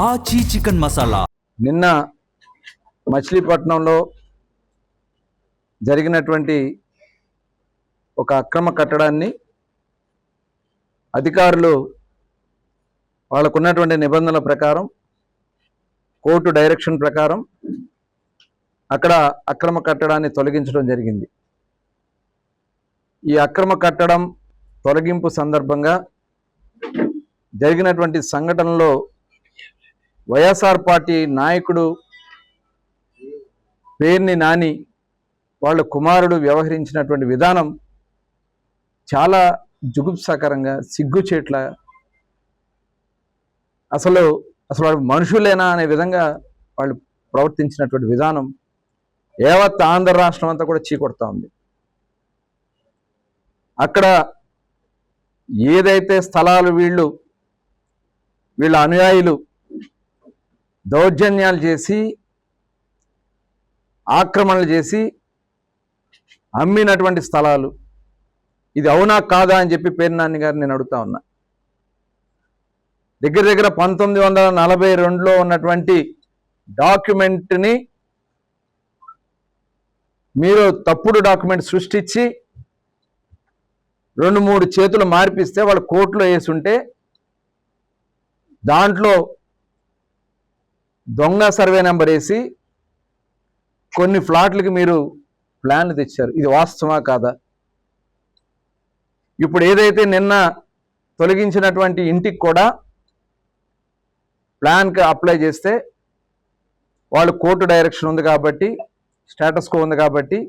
ఆచి చికెన్ మసాలా. నిన్న మచిలీపట్నంలో జరిగినటువంటి ఒక అక్రమ కట్టడాన్ని అధికారులు వాళ్ళకున్నటువంటి నిబంధనల ప్రకారం, కోర్టు డైరెక్షన్ ప్రకారం అక్కడ అక్రమ కట్టడాన్ని తొలగించడం జరిగింది. ఈ అక్రమ కట్టడం తొలగింపు సందర్భంగా జరిగినటువంటి సంఘటనలో వైఎస్ఆర్ పార్టీ నాయకుడు పేర్ని నాని వాళ్ళ కుమారుడు వ్యవహరించినటువంటి విధానం చాలా జుగుప్సాకరంగా, సిగ్గుచేట్ల, అసలు వాళ్ళు మనుషులేనా అనే విధంగా వాళ్ళు ప్రవర్తించినటువంటి విధానం యావత్ ఆంధ్ర రాష్ట్రం అంతా కూడా చీకొడతా ఉంది. అక్కడ ఏదైతే స్థలాలు వీళ్ళ అనుయాయులు దౌర్జన్యాలు చేసి, ఆక్రమణలు చేసి అమ్మినటువంటి స్థలాలు, ఇది అవునా కాదా అని చెప్పి పేర్ని నాని గారు నేను అడుగుతా ఉన్నా. దగ్గర 1942లో ఉన్నటువంటి డాక్యుమెంట్ని మీరు తప్పుడు డాక్యుమెంట్ సృష్టించి 2-3 చేతులు మార్పిస్తే వాళ్ళు కోర్టులో వేసుంటే దాంట్లో దొంగ సర్వే నెంబర్ వేసి కొన్ని ఫ్లాట్లకి మీరు ప్లాన్లు తెచ్చారు. ఇది వాస్తవమా కాదా? ఇప్పుడు ఏదైతే నిన్న తొలగించినటువంటి ఇంటికి కూడా ప్లాన్కి అప్లై చేస్తే వాళ్ళు కోర్టు డైరెక్షన్ ఉంది కాబట్టి, స్టేటస్ కో ఉంది కాబట్టి,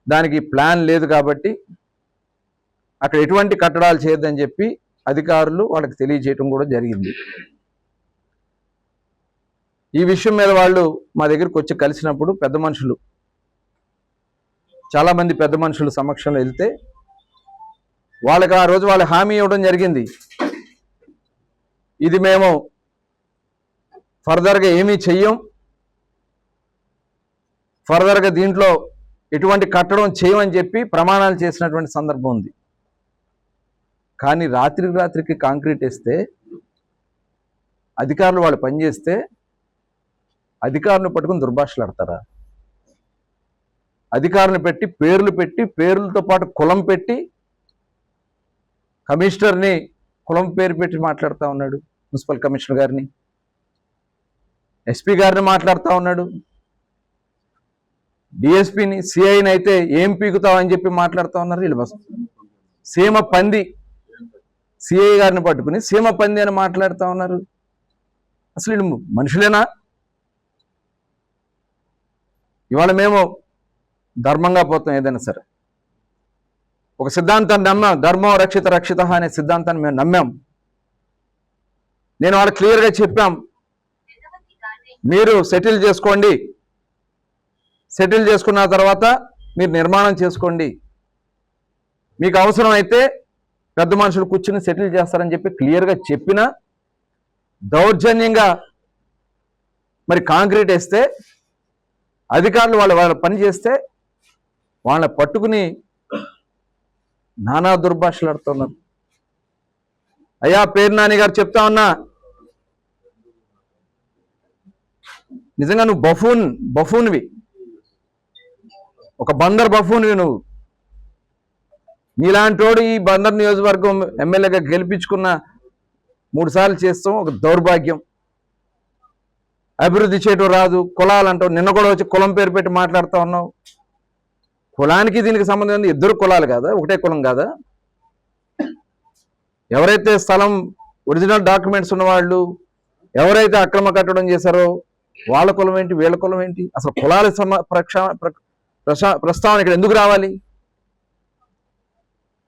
దానికి ప్లాన్ లేదు కాబట్టి అక్కడ ఎటువంటి కట్టడాలు చేయొద్దని చెప్పి అధికారులు వాళ్ళకి తెలియజేయటం కూడా జరిగింది. ఈ విషయం మీద వాళ్ళు మా దగ్గరికి వచ్చి కలిసినప్పుడు చాలామంది పెద్ద మనుషులు సమక్షంలో వెళ్తే వాళ్ళకి ఆ రోజు వాళ్ళు హామీ ఇవ్వడం జరిగింది. ఇది మేము ఫర్దర్గా ఏమీ చెయ్యం, ఫర్దర్గా దీంట్లో ఎటువంటి కట్టడం చేయమని చెప్పి ప్రమాణాలు చేసినటువంటి సందర్భం ఉంది. కానీ రాత్రికి కాంక్రీట్ వేస్తే అధికారులు వాళ్ళు పనిచేస్తే అధికారులను పట్టుకుని దుర్భాషలాడతారా? అధికారులను పెట్టి పేర్లతో పాటు కులం పెట్టి, కమిషనర్ని కులం పేరు పెట్టి మాట్లాడుతూ ఉన్నాడు, మున్సిపల్ కమిషనర్ గారిని, ఎస్పీ గారిని మాట్లాడుతూ ఉన్నాడు, డిఎస్పీని, సిఐని అయితే ఏం పీకుతావని చెప్పి మాట్లాడుతూ ఉన్నారు. వీళ్ళు బస్ సీమ పంది, సిఐ గారిని పట్టుకుని సీమ పంది అని మాట్లాడుతూ ఉన్నారు. అసలు వీళ్ళు మనుషులేనా? ఇవాళ మేము ధర్మంగా పోతాం. ఏదైనా సరే ఒక సిద్ధాంతాన్ని నమ్మాం, ధర్మం రక్షిత అనే సిద్ధాంతాన్ని మేము నమ్మాం. నేను వాళ్ళకి క్లియర్గా చెప్పాం, మీరు సెటిల్ చేసుకోండి, సెటిల్ చేసుకున్న తర్వాత మీరు నిర్మాణం చేసుకోండి, మీకు అవసరం అయితే పెద్ద మనుషులు కూర్చుని సెటిల్ చేస్తారని చెప్పి క్లియర్గా చెప్పినా దౌర్జన్యంగా మరి కాంక్రీట్ వేస్తే అధికారులు వాళ్ళ పని చేస్తే వాళ్ళని పట్టుకుని నానా దుర్భాషలాడుతున్నారు. అయ్యా పేర్ని నాని గారు చెప్తా ఉన్నా, నిజంగా నువ్వు బఫూన్వి, ఒక బందర్ బఫూన్వి నువ్వు. నీలాంటోడు ఈ బందర్ నియోజకవర్గం ఎమ్మెల్యేగా గెలిపించుకున్న 3 సార్లు చేస్తాం, ఒక దౌర్భాగ్యం. అభివృద్ధి చేయటం రాదు, కులాలు అంటావు. నిన్న కూడా వచ్చి కులం పేరు పెట్టి మాట్లాడుతూ ఉన్నావు. కులానికి దీనికి సంబంధం ఉంది. 2 కులాలు కాదా, ఒకటే కులం కాదా? ఎవరైతే స్థలం ఒరిజినల్ డాక్యుమెంట్స్ ఉన్నవాళ్ళు, ఎవరైతే అక్రమ కట్టడం చేశారో వాళ్ళ కులం ఏంటి, వీళ్ళ కులం ఏంటి? అసలు కులాల ప్రస్తావన ఇక్కడ ఎందుకు రావాలి?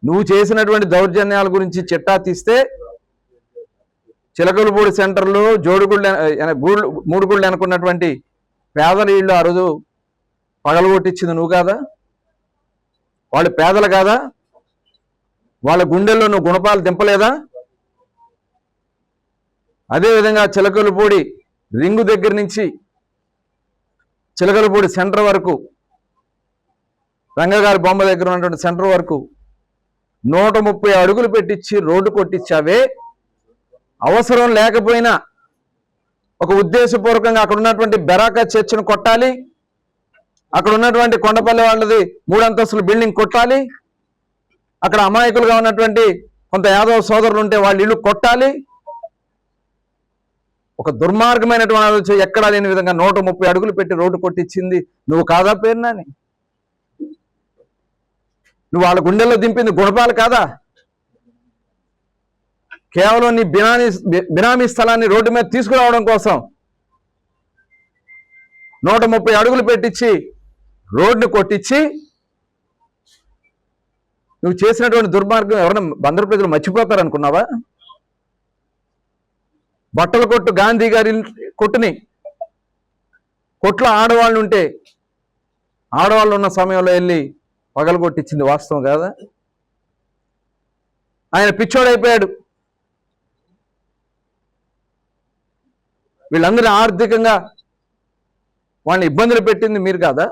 నువ్వు చేసినటువంటి దౌర్జన్యాల గురించి చిట్టా తీస్తే చిలకలపూడి సెంటర్లో మూడు గుళ్ళు అనుకున్నటువంటి పేదల ఇళ్ళు ఆ రోజు పగలగొట్టించింది నువ్వు కాదా? వాళ్ళు పేదలు కాదా? వాళ్ళ గుండెల్లో నువ్వు గుణపాలు దింపలేదా? అదేవిధంగా చిలకలపూడి రింగు దగ్గర నుంచి చిలకలపూడి సెంటర్ వరకు, రంగగారి బొమ్మ దగ్గర ఉన్నటువంటి సెంటర్ వరకు 130 అడుగులు పెట్టించి రోడ్డు కొట్టించావే, అవసరం లేకపోయినా ఒక ఉద్దేశపూర్వకంగా అక్కడ ఉన్నటువంటి బెరాకా చర్చిని కొట్టాలి, అక్కడ ఉన్నటువంటి కొండపల్లి వాళ్ళది 3 అంతస్తుల బిల్డింగ్ కొట్టాలి, అక్కడ అమాయకులుగా ఉన్నటువంటి కొంత యాదవ సోదరులు ఉంటే వాళ్ళ ఇల్లు కొట్టాలి. ఒక దుర్మార్గమైనటువంటి ఆలోచన ఎక్కడా లేని విధంగా 130 అడుగులు పెట్టి రోడ్డు కొట్టించింది నువ్వు కాదా పేరునాని? నువ్వు వాళ్ళ గుండెల్లో దింపింది గుణపాలు కాదా? కేవలం నీ బినామీ స్థలాన్ని రోడ్డు మీద తీసుకురావడం కోసం 130 అడుగులు పెట్టించి రోడ్డును కొట్టించి నువ్వు చేసినటువంటి దుర్మార్గం ఎవరైనా బందరు ప్రజలు మర్చిపోతారనుకున్నావా? బట్టల కొట్టు గాంధీ గారి కొట్టుని, కొట్లో ఆడవాళ్ళు ఉంటే ఆడవాళ్ళు ఉన్న సమయంలో వెళ్ళి పగలగొట్టించింది వాస్తవం కాదా? ఆయన పిచ్చోడైపోయాడు. వీళ్ళందరూ ఆర్థికంగా వాళ్ళని ఇబ్బందులు పెట్టింది మీరు కాదా?